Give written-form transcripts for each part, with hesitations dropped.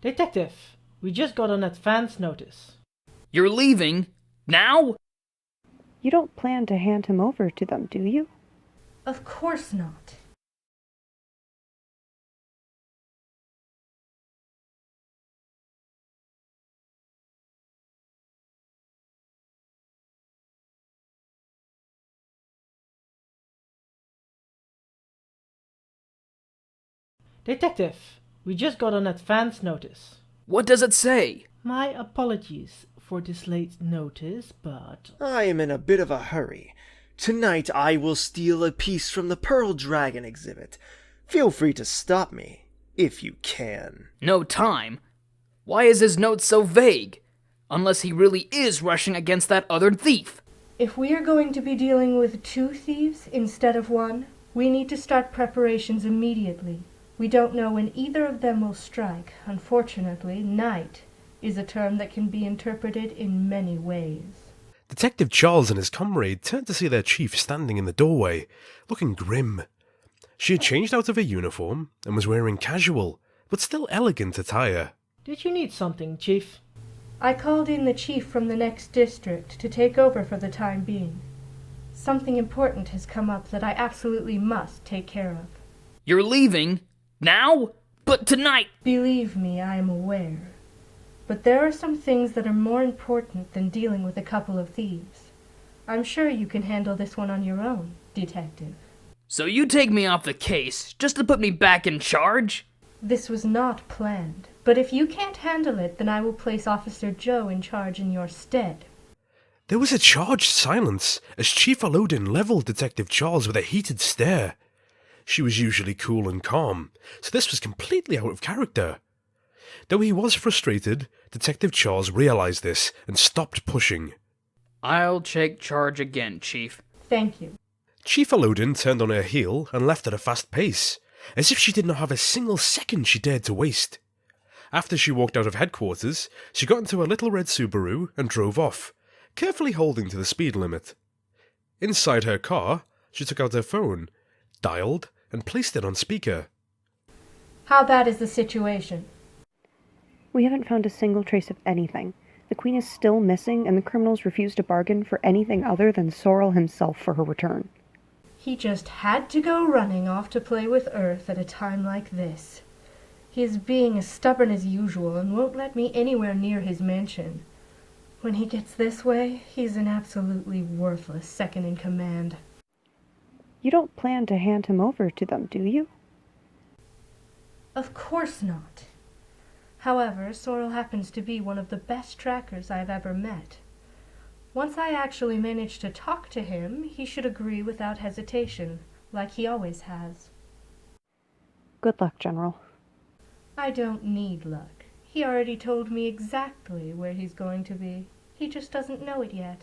Detective, we just got an advance notice. You're leaving? Now? You don't plan to hand him over to them, do you? Of course not. Detective, we just got an advance notice. What does it say? My apologies for this late notice, but... I am in a bit of a hurry. Tonight I will steal a piece from the Pearl Dragon exhibit. Feel free to stop me, if you can. No time? Why is his note so vague? Unless he really is rushing against that other thief. If we are going to be dealing with 2 thieves instead of 1, we need to start preparations immediately. We don't know when either of them will strike. Unfortunately, night is a term that can be interpreted in many ways. Detective Charles and his comrade turned to see their chief standing in the doorway, looking grim. She had changed out of her uniform and was wearing casual, but still elegant attire. Did you need something, Chief? I called in the chief from the next district to take over for the time being. Something important has come up that I absolutely must take care of. You're leaving? Now? But tonight! Believe me, I am aware. But there are some things that are more important than dealing with a couple of thieves. I'm sure you can handle this one on your own, Detective. So you take me off the case just to put me back in charge? This was not planned, but if you can't handle it, then I will place Officer Joe in charge in your stead. There was a charged silence as Chief Alodin leveled Detective Charles with a heated stare. She was usually cool and calm, so this was completely out of character. Though he was frustrated, Detective Charles realized this and stopped pushing. I'll take charge again, Chief. Thank you. Chief Alodin turned on her heel and left at a fast pace, as if she did not have a single second she dared to waste. After she walked out of headquarters, she got into a little red Subaru and drove off, carefully holding to the speed limit. Inside her car, she took out her phone, dialed, and placed it on speaker. How bad is the situation? We haven't found a single trace of anything. The Queen is still missing, and the criminals refuse to bargain for anything other than Sorrel himself for her return. He just had to go running off to play with Earth at a time like this. He is being as stubborn as usual and won't let me anywhere near his mansion. When he gets this way, he's an absolutely worthless second in command. You don't plan to hand him over to them, do you? Of course not. However, Sorrel happens to be one of the best trackers I've ever met. Once I actually manage to talk to him, he should agree without hesitation, like he always has. Good luck, General. I don't need luck. He already told me exactly where he's going to be. He just doesn't know it yet.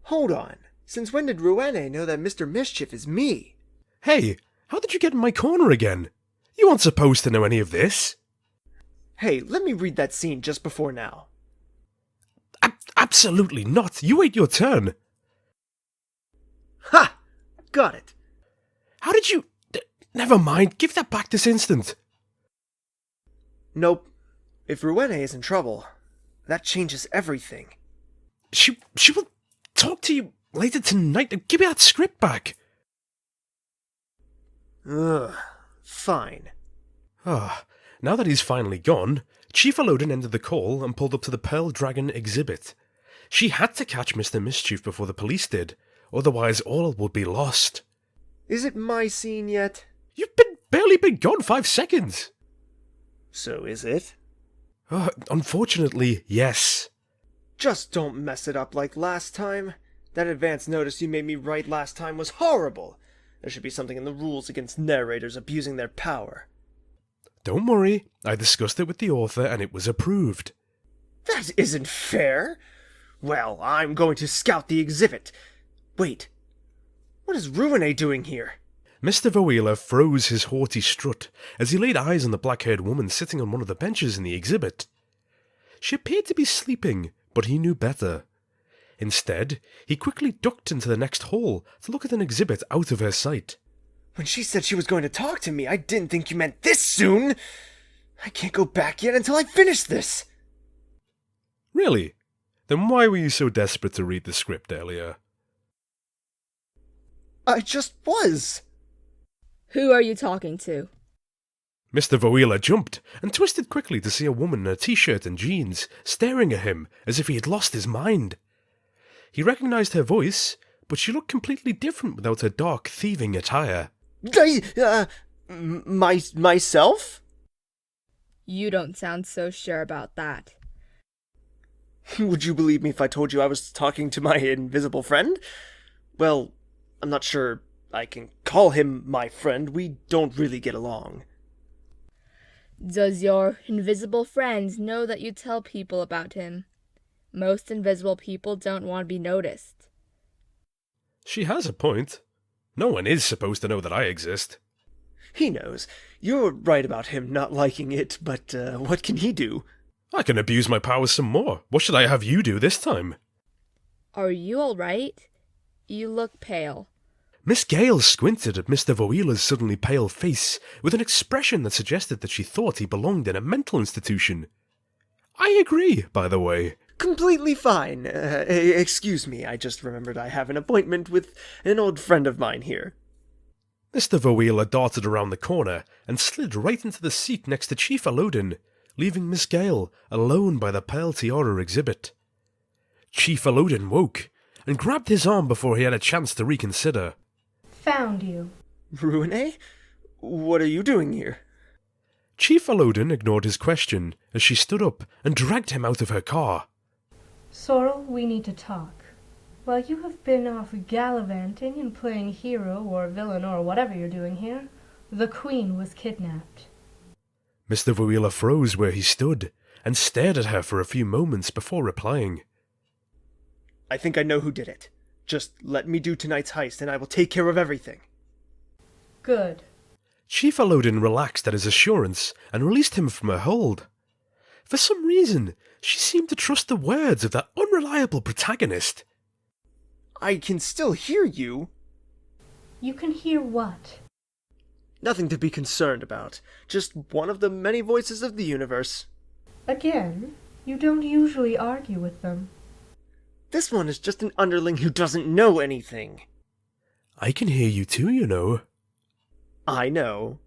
Hold on. Since when did Rouene know that Mr. Mischief is me? Hey, how did you get in my corner again? You aren't supposed to know any of this. Hey, let me read that scene just before now. Absolutely not. You wait your turn. Ha! Got it. How did you... Never mind. Give that back this instant. Nope. If Rouene is in trouble, that changes everything. She will talk to you later tonight. Give me that script back. Ugh. Fine. Now that he's finally gone, Chief Alodin ended the call and pulled up to the Pearl Dragon exhibit. She had to catch Mr. Mischief before the police did, otherwise all would be lost. Is it my scene yet? You've barely been gone 5 seconds. So is it? Unfortunately, yes. Just don't mess it up like last time. That advance notice you made me write last time was horrible. There should be something in the rules against narrators abusing their power. Don't worry, I discussed it with the author and it was approved. That isn't fair. Well, I'm going to scout the exhibit. Wait, what is Rouene doing here? Mr. Voila froze his haughty strut as he laid eyes on the black-haired woman sitting on one of the benches in the exhibit. She appeared to be sleeping, but he knew better. Instead, he quickly ducked into the next hall to look at an exhibit out of her sight. When she said she was going to talk to me, I didn't think you meant this soon. I can't go back yet until I finish this! Really? Then why were you so desperate to read the script earlier? I just was! Who are you talking to? Mr. Voila jumped and twisted quickly to see a woman in a t-shirt and jeans staring at him as if he had lost his mind. He recognized her voice, but she looked completely different without her dark, thieving attire. Myself? You don't sound so sure about that. Would you believe me if I told you I was talking to my invisible friend? Well, I'm not sure I can call him my friend. We don't really get along. Does your invisible friend know that you tell people about him? Most invisible people don't want to be noticed. She has a point. No one is supposed to know that I exist. He knows. You're right about him not liking it, but what can he do? I can abuse my powers some more. What should I have you do this time? Are you all right? You look pale. Miss Gale squinted at Mr. Voila's suddenly pale face with an expression that suggested that she thought he belonged in a mental institution. I agree, by the way. Completely fine. Excuse me, I just remembered I have an appointment with an old friend of mine here. Mr. Voila darted around the corner and slid right into the seat next to Chief Alodin, leaving Miss Gale alone by the Pearl Tiara exhibit. Chief Alodin woke and grabbed his arm before he had a chance to reconsider. Found you. Ruine? What are you doing here? Chief Alodin ignored his question as she stood up and dragged him out of her car. Sorrel, we need to talk. While you have been off gallivanting and playing hero or villain or whatever you're doing here, the Queen was kidnapped. Mr. Voila froze where he stood and stared at her for a few moments before replying. I think I know who did it. Just let me do tonight's heist and I will take care of everything. Good. Chief Alodin relaxed at his assurance and released him from her hold. For some reason, she seemed to trust the words of that unreliable protagonist. I can still hear you. You can hear what? Nothing to be concerned about. Just one of the many voices of the universe. Again, you don't usually argue with them. This one is just an underling who doesn't know anything. I can hear you too, you know. I know.